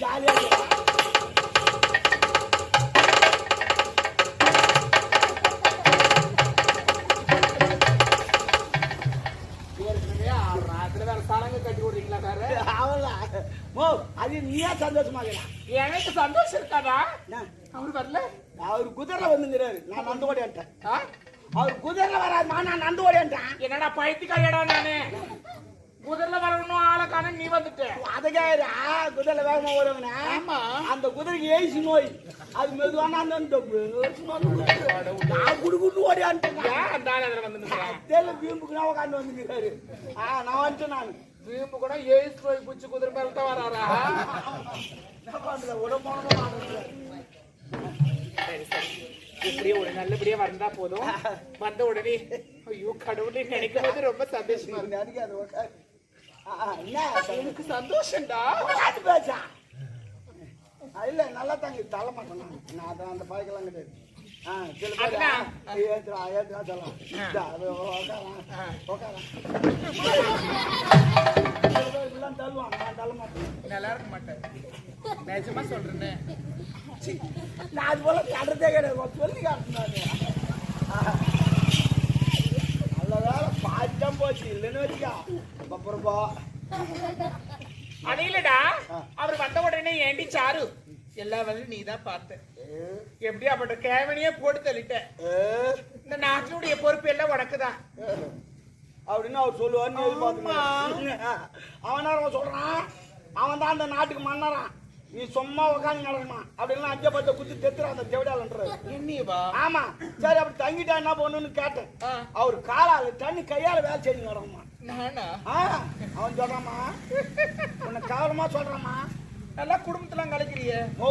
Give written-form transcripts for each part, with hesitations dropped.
ஜாலியா அது நீயா சந்தோஷமா எனக்கு சந்தோஷம் இருக்காதா? அவரு வரல, அவரு குதிரை வந்துங்கிறாரு. நான் நந்து ஓடியான்ட்டேன். அவர் குதிரை வராதுமா, நான் நந்து ஓடியான்ட்டேன். என்னடா பைத்தியக்காரடா நானு, குதிரைல வரணும் ஆளை காண நீ வந்துட்ட. அதுக்கே குதிரைல வேகமா வருவாங்க. ஆமா, அந்த குதிரைக்கு ஏசி நோய், அது மெதுவான அந்த குடுக்குன்னு ஓடியான்ட்டேன். அந்த ஆள் அதில் வந்து பீம்புக்குனா உட்காந்து வந்துக்கிறாரு. நான் வந்துட்டேன். நான் பீம்பு கூட ஏசி நோய் பிடிச்சி குதிரை மேல தான் வராரா? இப்படியே ஒரு நல்லபடியா வந்தா போதும். வந்த உடனே ஐயோ கடவுளே நினைக்கும் போது ரொம்ப சந்தோஷமா இருக்கு. எனக்கு சந்தோஷம்டா. பேசா இல்ல நல்லா தாங்க தள்ள மாட்டேன். நான் அந்த பாய்க்கெல்லாம் கிடையாது. நல்லா இருக்க மாட்டேன், நிஜமா சொல்றேன். நான் அது போல கட்டுறதே கிடையாது, சொல்லி காட்டுனாரு. நல்ல வேலை பாய்ச்சாம போச்சு, இல்லைன்னு வச்சுக்கா அப்புறப்பா அடையிலடா. அவர் வந்த உடனே ஏண்டி சாரு எல்லா வேலையும் நீ தான் பார்த்த. எப்படி அப்பட்ட கேவனியே போட்டு தள்ளிட்ட. இந்த நாட்டினுடைய பொறுப்பு எல்லாம் உனக்குதான் அப்படின்னு அவர் சொல்லுவார். அவன் சொல்றான், அவன் தான் அந்த நாட்டுக்கு மன்னரான், நீ சும்மா உட்காந்து நடக்குமா அப்படின்னு அஞ்ச பத்த குத்தி தெத்துறான் அந்த செவிடாலன்றாரு. ஆமா சரி, அப்படி தங்கிட்டா என்ன பண்ணுன்னு கேட்டேன். அவர் காலால தண்ணி கையால வேலை செஞ்சு நடக்குமா. அவன் சொல்றாமா, உன்னை கவலமா சொல்றாமா, நல்லா குடும்பத்துல கலைக்கிறிய. ஓ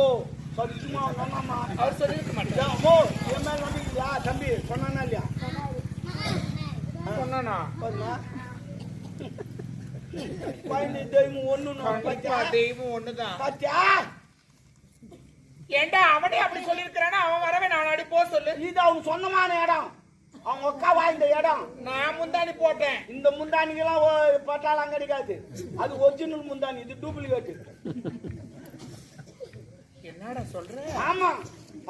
சரி, சும்மா சொன்னாமா, அவர் சொல்லிருக்க மாட்டேன். ஓ என் மேல நம்பிக்கையா தம்பி? சொன்னானா இல்லையா? சொன்னானா? தெய்வம் ஒண்ணுதான். ஏண்டா அவனே அப்படி சொல்லிருக்கிறானா? அவன் வரவே நான் அடி போ சொல்லு. இது அவன் சொந்தமான இடம், அவங்க அக்கா வாழ்ந்த இடம். நான் முந்தாணி போட்டேன். இந்த முந்தானிக்கெல்லாம் பட்டாலாம் கிடைக்காது, அது ஒரிஜினல் முந்தானி, இது டூப்ளிகேட். என்னடா சொல்ற? ஆமா,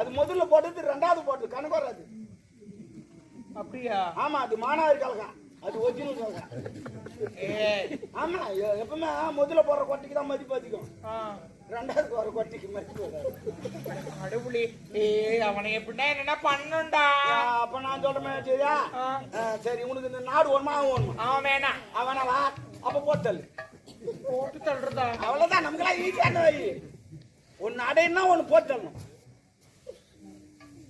அது முதல்ல போட்டது, ரெண்டாவது போட்டது கணக்கு வராது. அப்படியா? ஆமா, அது மாணவர் கலகா, அது ஒரிஜினல் கலகா. ஆமா, எப்பவுமே முதல்ல போடுற கொட்டைக்கு தான் மதிப்பு அதிகம், ரெண்டாவது போற கொட்டைக்கு மதிப்பு வராது. கடவுளே, அவனை எப்படின்னா என்னன்னா பண்ணுண்டா. அப்ப நான் சொல்றேன் சரியா? சரி, உனக்கு இந்த நாடு ஒண்ணுமா வேணுமா? அவன் வேணா, அவனவா? அப்ப போட்டு போட்டு தள்ளுறதா? அவ்வளவுதான், நமக்கெல்லாம் ஈஸியான வை. ஒன்னு அடையினா ஒண்ணு போட்டு தள்ளணும்.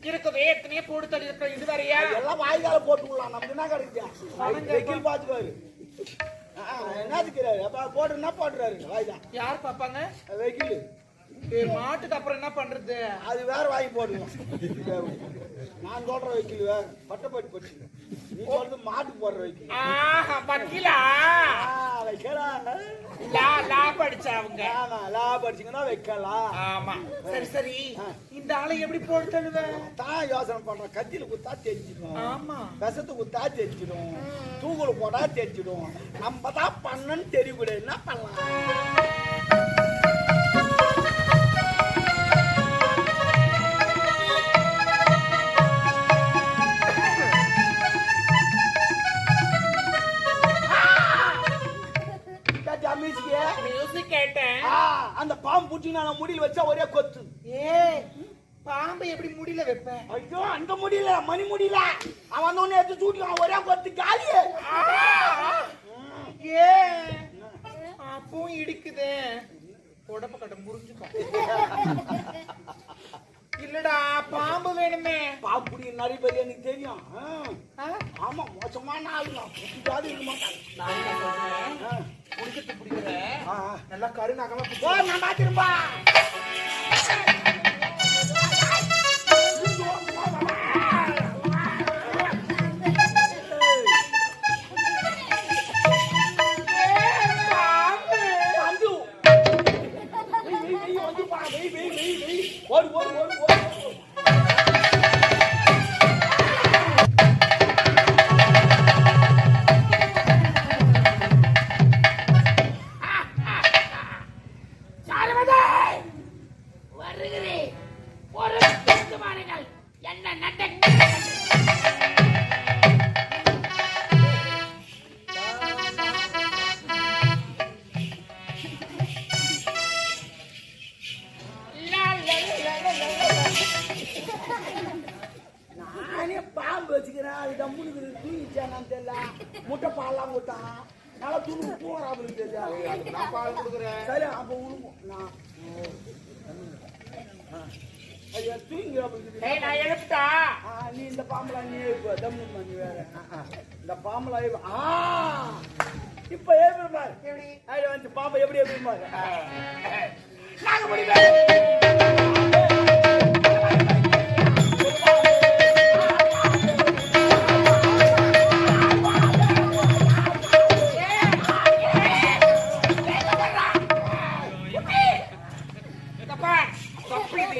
இருக்குது எத்தனையோ போட்டு தள்ளி இருக்க. இது வேறையா? எல்லாம் வாய்க்கால போட்டுக்கலாம். நமக்கு என்ன கிடைக்கும்? வெக்கில் பாத்துக்காரு என்னதுக்கிறாரு. அப்ப போட்டுன்னா போட்டுறாரு வாய்தா. யார் பாப்பாங்க? வெக்கில். மாட்டுக்கு அப்புறம் என்ன பண்றது? அது வேற வாங்கி போடுவோம். நான் சொல்ற வைக்கல வேற, பட்டப்பட்டு போச்சு. நீ சொல்றது மாட்டுக்கு போடுற வைக்கல. வைக்கலா வைக்கலாம். லா படிச்சவங்க. ஆமா, லா படிச்சீங்கன்னா வைக்கலாம். ஆமா சரி சரி. இந்த ஆளை எப்படி போட்டு தள்ளுவேன் தான் யோசனை பண்றேன். கத்தியில குத்தா தெரிஞ்சிடும். ஆமா, விஷத்து குத்தா தெரிஞ்சிடும், தூக்குல போட்டா தெரிஞ்சிடும். நம்ம தான் பண்ணன்னு தெரியக்கூடாது. என்ன பண்ணலாம்? அந்த பாம்பு பூச்சி நான் முடியல வச்சா ஒரே கொத்து. பாம்பை எப்படி முடியல வைப்பேன்? ஐயோ, அந்த முடியல, மணி முடியல. அவன் ஒண்ணு எடுத்து சூட்டிக்கலாம், ஒரே கொத்து காலி. அப்பவும் இடிக்குது, உடம்பு கட்ட முறிஞ்சுக்கும். இல்லடா, பாம்பு வேணுமே. பாம்பு புடி நிறைய பேர் எனக்கு தெரியும். ஆமா, மோசமான ஆளுலாம் இருக்க மாட்டாங்க. நான் என்ன சொல்றேன், குடிக்கிறது பிடிக்கிறேன் நல்லா கருநாகமா. நான் பாத்திருப்பா ஓடு ஓடு ஓடு ஓடு வருகிறேன். ஒரு மாடுகள் என்ன நடக்க நானே பாம்பு வச்சுக்கிறேன். அது டம்முனுக்கு தூங்கிச்சானான்னு தெரியல. முட்டை பால்லாம் கொடுத்தான். நல்லா தூணு தூங்குறாப்புன்னு தெரியல. நான் பால் கொடுக்குறேன். சரி அப்போ உழுவோம். நான் ஐயா தூங்கிறாப்புன்னு நான் எழுப்பிட்டா நீ இந்த பாம்பெல்லாம் நீ இப்போ தம்முமா நீ வேற இந்த பாம்பெல்லாம் இப்ப எப்படி பாரு எப்படி வந்து பாம்பை எப்படி எப்படி பாரு நாங்க முடிவேன்.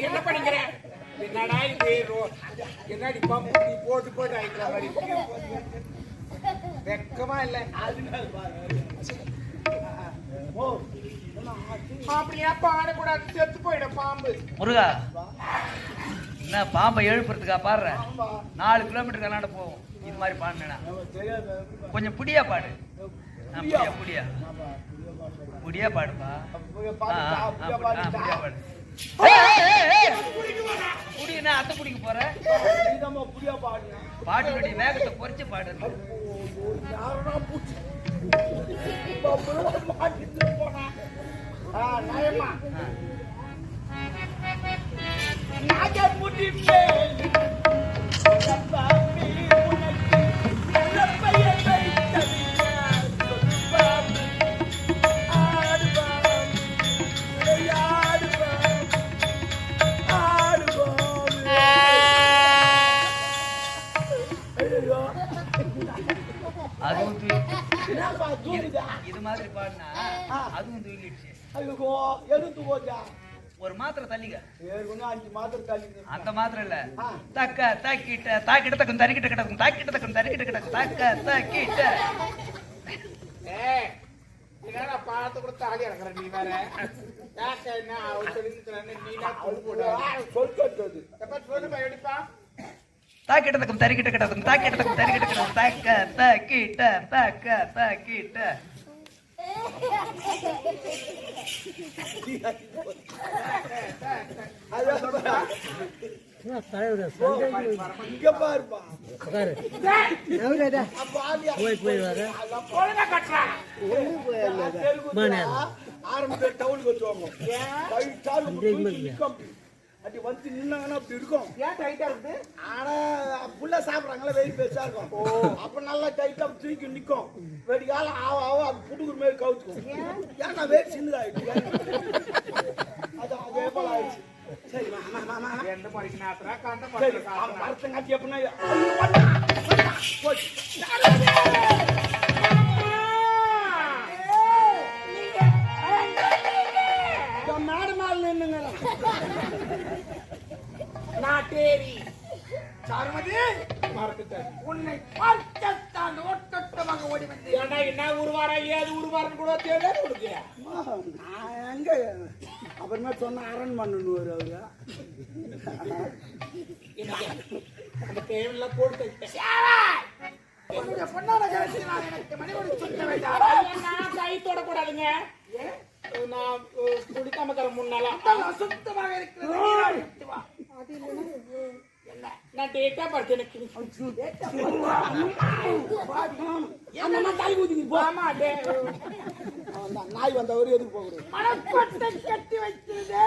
என்ன பண்ணிக்கிற என்னடா இது என்னடி பம்பு நீ போட்டு போட்டு ஆயிக்கிற மாதிரி வெக்கமா இல்ல அப்படியா பாடக்கூடாது செத்து போயிடும் பாம்பு. முருகா என்ன பாம்பை எழுப்புறதுக்கா பாடுற 4 கிலோமீட்டர் கலாண்ட போவோம். இது மாதிரி பாடுனா கொஞ்சம் புடியா பாடு. புடியா புடியா பாடுப்பா. புடியா பாடு. புடினா அத்தை குடிக்க போற பாட்டுடைய வேகத்தை குறைச்சு பாடு. இது மாதிரி பாடினா அதுவும் தூங்கிடுச்சு. ஒரு மாத்திரை தள்ளிக்க. 5 மாத்திரை தள்ளி. அந்த மாத்திரை இல்ல தக்க தாக்கிட்ட தாக்கிட்ட தக்கும் தரிக்கிட்ட கிடக்கும் தாக்கிட்ட தக்கும் தரிக்கிட்ட கிடக்கும் தாக்க தாக்கிட்ட. என்னடா பாத்து கூட தாலி இறங்குற நீ வேற என்ன நீனா சொல்றது சொல்லுப்பா எப்படிப்பா தாக்கிட்ட தக்கும் தரிக்கிட்ட கிடக்கும் தாக்கிட்ட தக்கும் தரிக்கிட்ட கிடக்கும் தாக்க தாக்கிட்ட தாக்க தாக்கிட்ட. இங்க பாருப்பா ஆரம்பத்துல டவுனுக்கு வச்சுவாங்க. அப்படி வந்து நின்னாங்கன்னா அப்படி இருக்கும். ஏன் டைட்டா இருக்கு? ஆனா புள்ள சாப்பிடறாங்களா வெயிட் பெருசா இருக்கும். அப்ப நல்லா டைட்டா தூக்கி நிக்கும். வெடிக்கால ஆவ அது புடுகுற மாதிரி கவுத்துக்கும். ஏன்னா வெயிட் சின்னதாயிடுச்சு. அது அதே போல ஆயிடுச்சு. சரி மாமா எந்த மாதிரி நாத்துறா கண்ட சரி மாதிரி மரத்தங்க ஆச்சு அப்படின்னா மேடு மேல நின்னுங்க. நாட்டேரி சாருமதி மறந்துட்டேன். உன்னை பார்க்கத்தான் ஓட்டமாக ஓடி வந்து ஏன்னா என்ன உருவாரா ஏது உருவாரன்னு கூட தேவையா கொடுக்க எங்க அப்புறமா சொன்ன அரண் பண்ணுவாரு அவரு. அந்த தேவையெல்லாம் போட்டு கை தொடக்கூடாதுங்க. நான் குடிக்காம தர முன்னால சுத்தமாக இருக்கிறது. நான் டேட்டா பார்த்து எனக்கு நாய் வந்தவர் எதுக்கு போகுது? மனக்கொட்டை கட்டி வைக்கிறது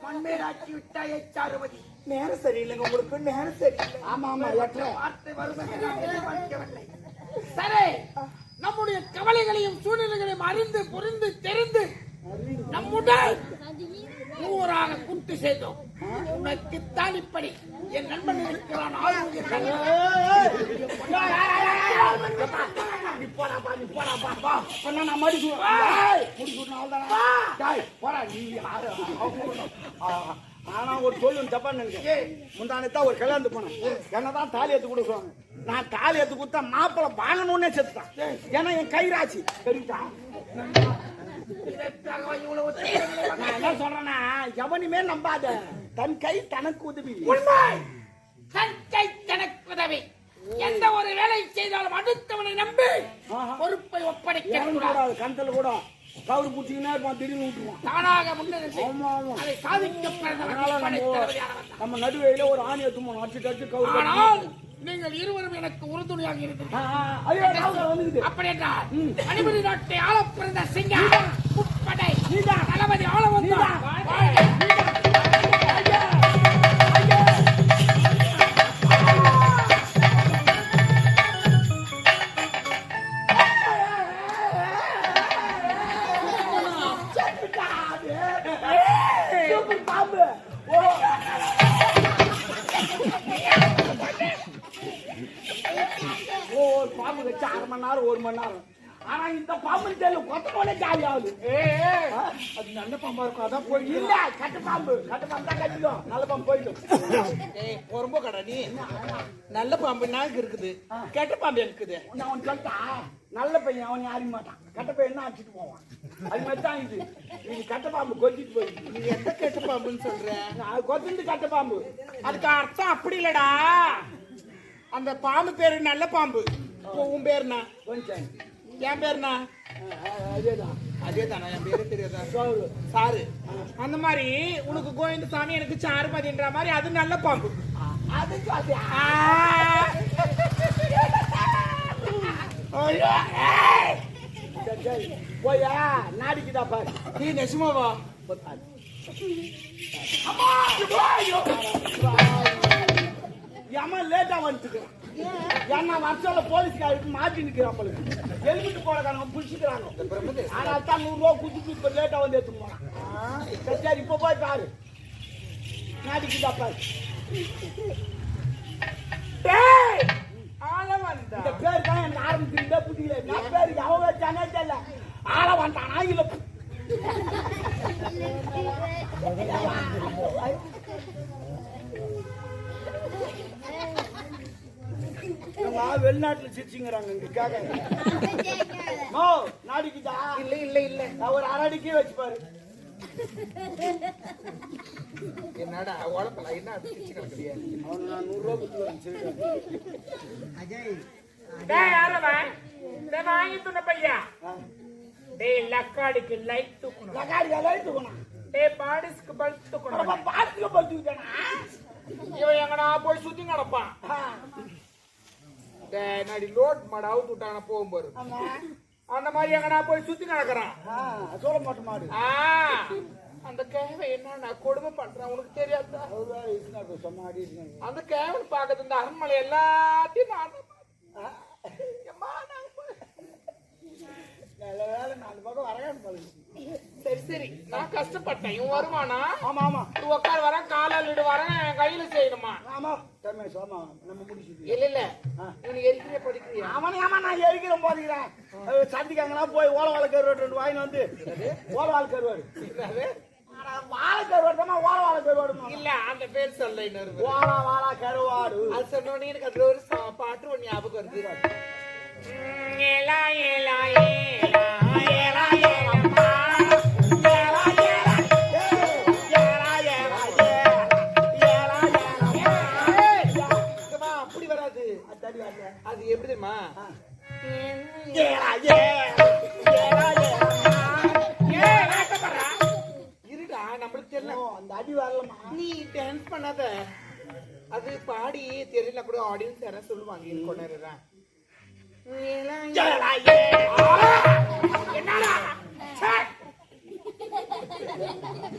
மண்மேடாக்கி விட்டா எச்சாருமதி. நேரம் சரியில்லைங்க உங்களுக்கு, நேரம் சரியில்லை. ஆமா ஆமா வார்த்தை வருவதில்லை. சரி, நம்முடைய கவலைகளையும் சூழ்நிலைகளையும் அறிந்து புரிந்து தெரிந்து நம்முடன் ஊராக கூட்டு செய்தோம். உனக்குத்தான் இப்படி என் நண்பன் இருக்கிறான். நீ போடாப்பா நீ போடாப்பா வா பண்ணா நான் மடி முடிச்சுனால்தானா டேய் போடா நீ யாரு ஆனா ஒரு சொல்லு தப்பா நினைக்க முந்தானத்தான் ஒரு கல்யாணத்துக்கு போனேன் என்னதான் தாலி எடுத்து கொடுக்குவாங்க நான் தாலி எடுத்து கொடுத்தா மாப்பிள்ளை வாங்கணும்னே செத்துட்டான் ஏன்னா என் கை ராசி தெரியுதா நான் என்ன சொல்றேன்னா எவனுமே நம்பாத தன் கை தனக்கு உதவி தன் கை தனக்கு உதவி எந்த ஒரு வேலை செய்தாலும் அடுத்தவனை நம்பி பொறுப்பை ஒப்படைக்க கூடாது கணத்துல கூட கவுரு பூச்சிங்கன்னா இருப்பான் திடீர்னு விட்டுருவான் தானாக முன்னெடுத்து அதை சாதிக்க நம்ம நடுவையில ஒரு ஆணி எடுத்து அடிச்சு கவுரு ஆனால் நீங்கள் இருவரும் எனக்கு உறுதுணையாக இருந்தீர்கள் அப்படி என்றால் அனுமதி நாட்டை ஆள பிறந்த சிங்கம் முப்படை தளபதி ஆள வந்தார் பாம்பு வச்சு 1/2 மணி நேரம் 1 மணி நேரம் ஆனா இந்த பாம்பு தெரியல கொத்தனோட ஜாலி ஆகுது அது நல்ல பாம்பா இருக்கும் அதான் போய் இல்ல கட்டு பாம்பு தான் கட்டிடும் நல்ல பாம்பு போயிடும் ரொம்ப கடை நீ நல்ல பாம்பு நாக்கு இருக்குது கெட்ட பாம்பு இருக்குது நான் அவன் சொல்லிட்டா நல்ல பையன் அவன் யாரையும் மாட்டான் கட்ட பையன் தான் அடிச்சுட்டு போவான் அது மாதிரி தான் இது கட்ட பாம்பு கொத்திட்டு போயிடுது நீ எந்த கெட்ட பாம்புன்னு சொல்ற அது கொத்திட்டு கட்ட பாம்பு அதுக்கு அர்த்தம் அப்படி இல்லடா அந்த பாம்பு பேரு நல்ல பாம்பு உன் பேருனா கொஞ்சம் என் பேருனா அதேதான் அதேதானா என் பேரு தெரியாதா சாரு அந்த மாதிரி உனக்கு கோவிந்தசாமி எனக்கு சாருமதின்ற மாதிரி அது நல்ல பாம்பு அது போயா நாடிக்குதா பாரு நீ நெசுமாவா ஏமா லேட்டா வந்துட்டுக்கிறான் ஏன்னா வருஷம்ல போலீஸ்காருக்கு மாட்டி நிக்கிறான் ஹெல்மெட் போடக்காரங்க புடிச்சுக்கிறாங்க ஆனா தான் 100 ரூபா குடுத்துட்டு இப்ப லேட்டா வந்து எடுத்து போனான் சரி இப்ப போய் பாரு நாடிக்குதா பாரு இந்த பேர் தான் எனக்கு ஆரம்பிச்சிருந்தா புரியல நான் பேர் எவ்வளவு வச்சானே தெரியல ஆள வந்தானா இல்ல வெளிநாட்டுல சிரிச்சுங்கிறாங்க இங்க நாடிக்குதா இல்ல இல்ல இல்ல நான் ஒரு அரடிக்கே வச்சு பாரு என்னடா உழப்பல என்ன கிடக்குறியா அவனு நான் 100 ரூபா கொடுத்து வாங்கி துண்ண பையா டேய் லக்காடிக்கு லைட் தூக்கணும் லைட் தூக்கணும் டேய் பாடிஸ்க்கு பல்ப் தூக்கணும் பாத்துக்கு பல்த்துக்கிட்டானா இவன் எங்கடா போய் சுத்தி கிடப்பான் டேய் நாடி லோட் மாடு அவுத்து விட்டான போகும்போது அந்த மாதிரி எங்கடா போய் சுத்தி கிடக்குறான் சொல்ல மாட்டேன் மாடு அந்த கேவை என்ன நான் கொடுமை பண்றேன் உனக்கு தெரியாதா அந்த கேவன் பாக்குறது இந்த அரண்மனை எல்லாத்தையும் நான் வேலை 4 பக்கம் வரகான்னு சரி சரி நான் கஷ்டப்பட்டேன் இவன் வருவானா ஆமா ஆமா நீ உட்கார் வரேன் காலிட்டு வரேன் என் கையில செய்யணுமா ஆமா ரமேஷ் ஆமா நம்ம முடிச்சுட்டு இல்ல இல்ல இவனுக்கு எரிக்கிற படிக்கிறியா ஆமா நான் எரிக்கிறேன் போதுக்கிறேன் சந்திக்காங்கன்னா போய் ஓலை வாழை கருவாடு 2 வாங்கி வந்து ஓலை வாழை கருவாடு வாழை கருவாடு தான் ஓலை வாழை கருவாடு இல்ல அந்த பேர் சொல்ல இன்னொரு ஓலை வாழை கருவாடு அது சொன்னோடனே எனக்கு அதுல ஒரு பாட்டு ஒண்ணு ஞாபகம் வருது ஏலா ஏலா ஏலா ஏலா ஏலம்மா ஏலா ஏலா ஏலா ஏலா ஏலா அப்படி வராது அது எப்படி தெரியுமா ஏலா ஏலா இருடா நம்மளுக்கு தெரியல அந்த அடி வரலமா நீ டான்ஸ் பண்ணாத அது பாடி தெரியல கூட ஆடியன்ஸ் யாரும் சொல்லுவாங்க கொண்டாடுறேன்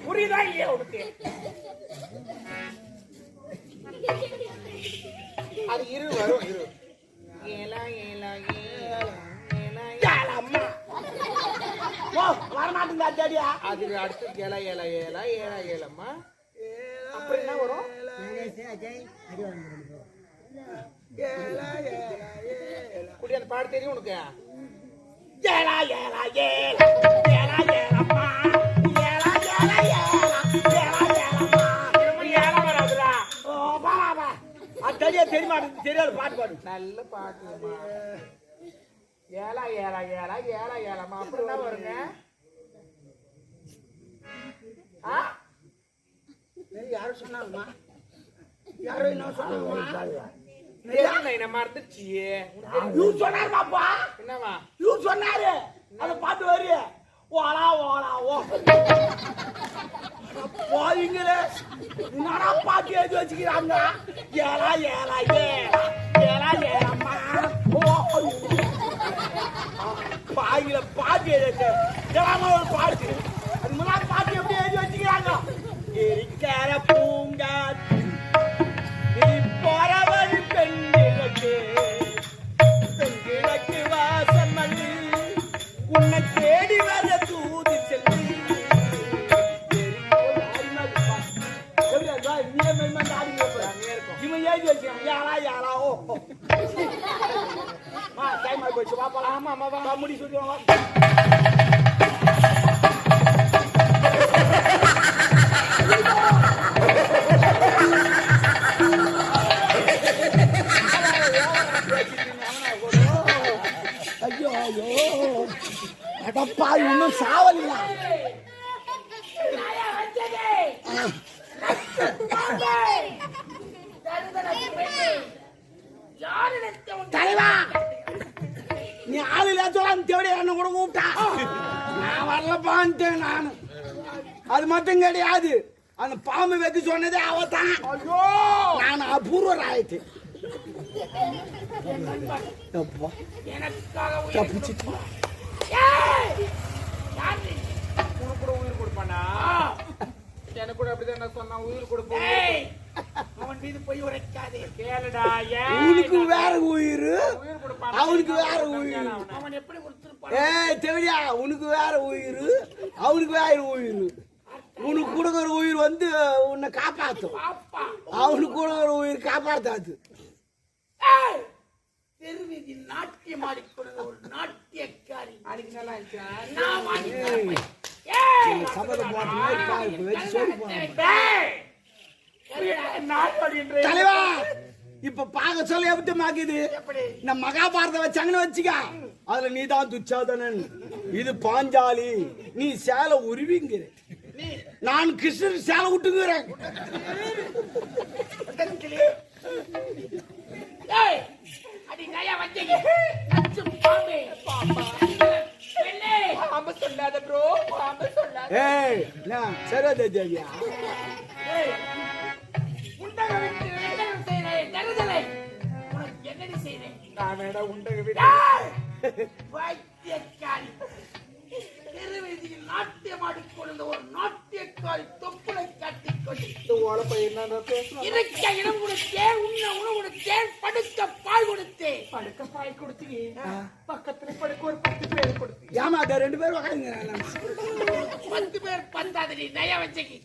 புரியுதா இல்லையா உனக்கு அது இரு வரும் இரு ஏலா ஏலா வரமாட்டேங்க அடியா அது அடுத்து ஏலா ஏலா ஏலா ஏலா ஏலம்மா அப்புறம் என்ன வரும் குடி அந்த பாட்டு தெரியும் உனக்கு ஏலா ஏலா ஏலா ஏலா ஏலம்மா ஏலா ஏலா ஏலா ஏலா ஏலம்மா ஏழை வராதுடா. ஓ வா வா வா அது தெரியாது பாட்டு பாடு நல்ல பாட்டுமா. ஏழா ஏழா ஏழா ஏழா ஏழாமா அப்படின்னா வருங்க. ஆ? யாரும் சொன்னாங்கம்மா யாரும் என்ன சொன்னாங்கம்மா என்ன மறந்துச்சியே. இவரு சொன்னாருமாப்பா என்னவா? இவரு சொன்னாரு அந்த பாட்டு வரி ஓலா ஓலா ஓ போவீங்களே என்னடா பாட்டு எழுதி வச்சுக்கிறாங்க ஏலா ஏலா ஏலா ஏலா ஏலம்மா ஓ பாயில பாட்டு எழுதி ஒரு பாட்டு அது முன்னாடி பாட்டு எப்படி எழுதி வச்சுக்கிறாங்க இருக்கிற பூங்காத்து நீ போறவன் பெண்களுக்கு பெண்களுக்கு வாசம் வந்து உன்னை தேடி வர தூதி செல்லி இவன் ஏஜி வச்சுக்கான் யாரா யாரா ஓ டைம் ஆகி போச்சு வா போலாம் ஆமா ஆமா வா முடி சொல்லுவாங்க ஐயோ ஐயோ அடப்பா இன்னும் சாவலியா தலைவா நீ ஆளு இல்லாச்சும் தேடி என்ன கூட கூப்பிட்டா நான் வரலப்பான்ட்டேன் நானு அது மட்டும் கிடையாது அந்த பாம்பு வைக்க சொன்னதே அவதான் ஐயோ நான் அபூர்வ ஆயிட்டு தப்பிச்சுட்டு உனக்கு கூட உயிர் கொடுப்பானா? எனக்கு கூட அப்படிதான் சொன்னா உயிர் கொடுப்பேன். அவன் மீது போய் உரைக்காதே. கேளுடா. உனக்கு வேற உயிர் உயிர் கொடுப்பானா? அவனுக்கு வேற உயிர் அவன் எப்படி கொடுத்திருப்பான்? ஏய் தேவடியா உனக்கு வேற உயிர் அவனுக்கு வேற உயிர் உனக்கு கொடுக்குற உயிர் வந்து உன்னை காப்பாத்தும் அவனுக்கு கொடுக்குற உயிர் காப்பாத்தாது தெருவீதி நாட்டியம் ஆடிக்கொண்ட ஒரு நாட்டியக்காரி அன்னைக்கு நல்லா இருந்துச்சா? நான் வாங்கி தரேன். சபதம் போட்டு மாதிரி பாரு, வச்சு சொல்லி போறேன். தலைவா இப்ப பாக்க சொல்ல எப்படி மாக்குது இந்த மகாபாரதம் வச்சாங்கன்னு வச்சுக்க அதுல நீ தான் துச்சாதனன் இது பாஞ்சாலி நீ சேலை உருவிங்கிற நான் கிருஷ்ணர் சேலை விட்டுங்கிறேன் ஏய் அடி நயா வந்தீங்க அச்சு பாம்பே வெள்ளே பாம்பு சொல்லாத ப்ரோ, பாம்பு சொல்லாத. ஏய் நான் சரோஜா தேவியா ஏய் உண்டக விட்டு வெண்டகம் செய்றேன் தருதலை உனக்கு என்னடி செய்றேன் நான் வேணா உண்டக விட. வைத்தியக்காரி தெருவீதியில் நாட்டியம் ஆடிக்கொண்ட ஒரு நாட்டியக்காரி தொப்புளை காட்டிக்கொண்டு இந்த ஓலப்பை என்ன பேசுறோம்? இருக்க இடம் கொடுத்தேன் உண்ண உணவு கொடுத்தேன் படுக்க பால் கொடுத்தேன் படுக்க பாய் கொடுத்தீங்க, பக்கத்துல படுக்க ஒரு 10 பேர் கொடுத்தீங்க. ஏமா அதை 2 பேரும் உட்காந்துங்க 10 பேர் பத்தாது நீ நயா வச்சுக்கி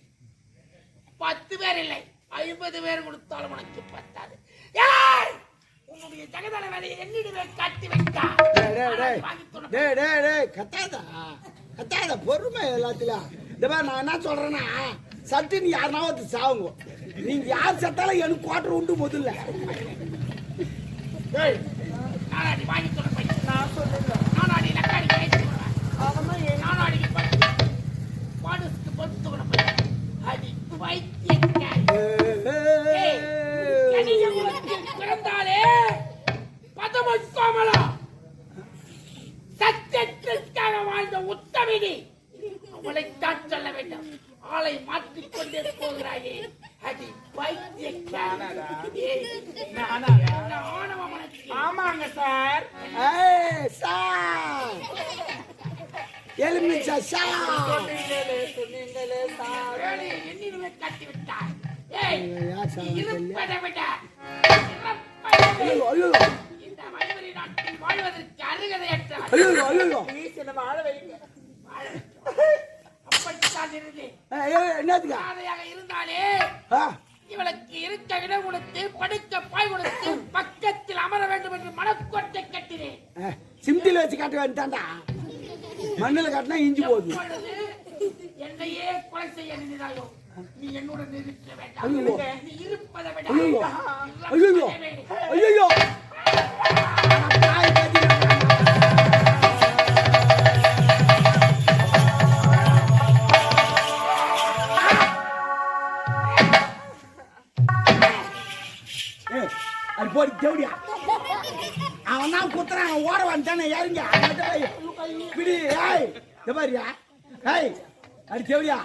10 பேர் இல்லை 50 பேர் கொடுத்தாலும் உனக்கு பத்தாது. ஏய் உன்னுடைய ஜகதள வேலையை என்னிடமே காட்டி வைத்தார். கத்தாத பொறுமை எல்லாத்திலும் இந்த மாதிரி நான் என்ன சொல்றேன்னா சட்டு நீ யாருனாவது சாவுங்க நீங்க யார் செத்தாலும் எனக்கு குவார்டர் உண்டு முதல்ல நானாடி வாங்கி சொல்ல போய் நான் சொல்லுங்க நானாடி லக்காடி கேட்டு அவன் நானாடி பாடுஸ்க்கு பொறுத்து கூட போய் அடி வைத்தியக்காரி கனிய குலத்தில் பிறந்தாலே பதமொழி கோமலா சத்தியத்திற்காக வாழ்ந்த உத்தமினி அவளைத்தான் சொல்ல வேண்டும். ஆளை மாற்றிக்கொண்டே போகிறாயே அடி பைத்தியக்காரி. ஆணவம் உனக்கு. ஆமாங்க சார். எலுமிச்சா சார் சொன்னீங்களே சார். வேலையை என்னிடமே காட்டி விட்டார். ஏய் இருப்பதை விட இந்த வழிவரி நாட்டில் வாழ்வதற்கு அருகதையற்ற ப்ளீஸ் என்ன வாழ வைங்க. அப்படித்தான் இருந்தேன். என்னதுக்கா பாதையாக இருந்தாலே இவளுக்கு இருக்க இடம் கொடுத்து படுக்க பாய் கொடுத்து பக்கத்தில் அமர வேண்டும் என்று மனக்கோட்டை கட்டினேன். சிம்டில வச்சு காட்ட வேண்டாம்டா. மண்ணில் காட்டினா இஞ்சி போகுது. என்னையே கொலை செய்ய நினைத்தாயோ நீ என்னுடன் இருக்க வேண்டாம். ஐயோ. நீ இருப்பதை விட ஐயோ ஐயோ ஐயோ அது போடி தேவடியா அவன் தான் குத்துறான் ஓட வந்துட்டானே இறங்க பிடி ஏய் பாரியா ஏய் அது தேவடியா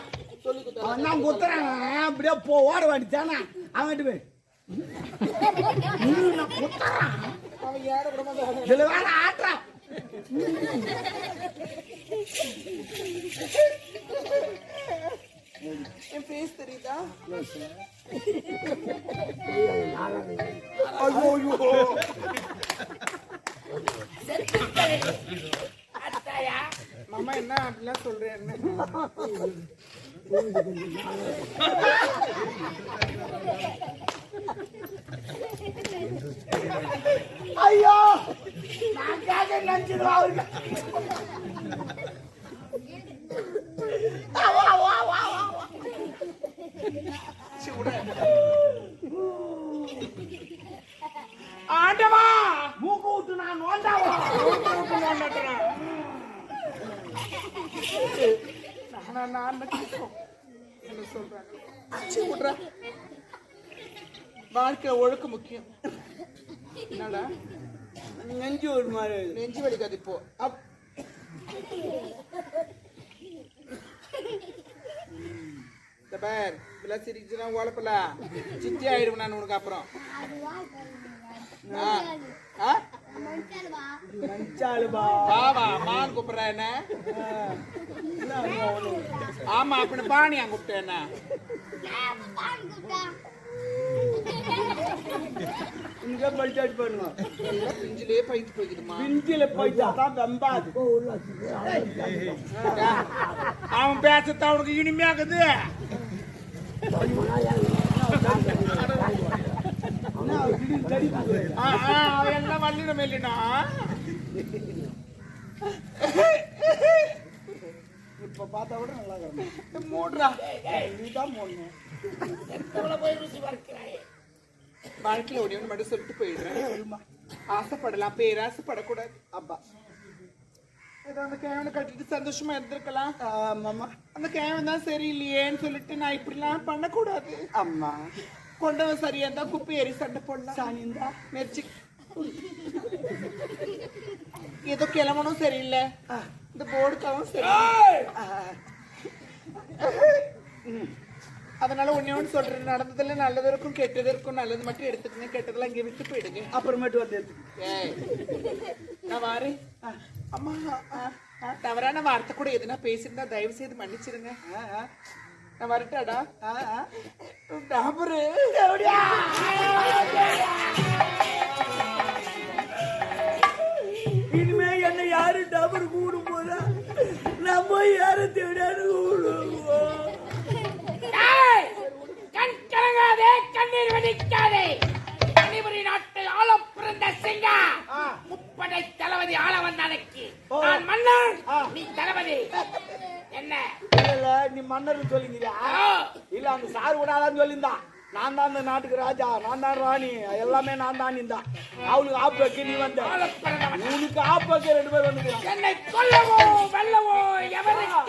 அவன் தான் குத்துறான் அப்படியே போ ஓட வேண்டித்தானே அவன்கிட்ட போய் குத்துறான் இதுல வேற ஆட்டுறான் என் பேஸ் தெரியுதா? ஐயோ ஐயோ அத்தாயா மாமா என்ன அப்படிலாம் சொல்றேன்? ஐயோ நான் கேட்க நினைச்சிடுவா அவருக்கு ஆண்டவா மூக்கு விட்டு நான் நோண்டாவா நான் என்ன சொல்றாங்க? வாழ்க்கையில ஒழுக்க முக்கியம். என்னடா நெஞ்சு ஒரு மாதிரி நெஞ்சு வலிக்காது இப்போ. பார் இதெல்லாம் சிரிச்சுனா ஓலப்பல சித்தி ஆயிடுவேன் நான் உனக்கு அப்புறம். பாவா மான் கூப்பிடுற என்ன? ஆமா அப்படின்னு பாணியா கூப்பிட்ட என்ன? இங்க பல்டாட் பண்ணுங்க பிஞ்சிலே பைத்து போய்க்குதுமா. பிஞ்சில போயிட்டாதான் வெம்பாது. அவன் பேசத்தான் அவனுக்கு இனிமையாக்குது. எல்லாம் வள்ளிடம் இல்லைனா இப்ப பார்த்தா கூட நல்லா இருக்கணும். மூடுறா நீதான் மூடணும். போய் ருசி பார்க்கிறாயே. வாழ்க்கையில ஒடியோன்னு மட்டும் சொல்லிட்டு போயிடுறேன். ஆசைப்படலாம், பேராசைப்படக்கூடாது. அப்பா ஏதோ அந்த கேவனை கட்டிட்டு சந்தோஷமா இருந்திருக்கலாம். மாமா அந்த கேவன் தான் சரியில்லையேன்னு சொல்லிட்டு நான் இப்படிலாம் பண்ணக்கூடாது. அம்மா கொண்டவன் சரியா இருந்தா குப்பை ஏறி சண்டை போடலாம். சாணிந்தா மெர்ச்சி ஏதோ கிளம்பணும் சரியில்லை, இந்த போர்டுக்காவும் சரி. அதனால ஒன்னு சொல்றேன், நடந்ததுல நல்லது இருக்கும் கெட்டது இருக்கும். நல்லது மட்டும் எடுத்துக்கங்க, கெட்டதெல்லாம் இங்க விட்டு போயிடுங்க. அப்புறமேட்டு வந்து ஏய் நான் வாரு. அம்மா தவறான வார்த்தை கூட எதுனா பேசிருந்தா தயவு செய்து மன்னிச்சிருங்க. நான் வரட்டாடா. இனிமே என்ன யாரு டபர் கூடும் போதா நான் போய் யாரும் தேடாது கூடுவோம். கண் கலங்காதே, கண்ணீர் வடிக்காதே. மணிபுரி நாட்டை ஆள பிறந்த சிங்கா, முப்படை தளபதி ஆள வந்த அன்னைக்கு நான் மன்னன், நீ தளபதி. என்ன இல்ல நீ மன்னர் சொல்லிங்கிறியா? இல்ல அந்த சார் விடாதான்னு சொல்லியிருந்தான். நான் தான் இந்த நாட்டுக்கு ராஜா, நான் தான் ராணி, எல்லாமே நான் தான். இந்த அவளுக்கு ஆப்பக்கு நீ வந்த, உனக்கு ஆப்பக்கு 2 பேர் வந்து என்னை கொல்லவோ வெல்லவோ எவருக்கு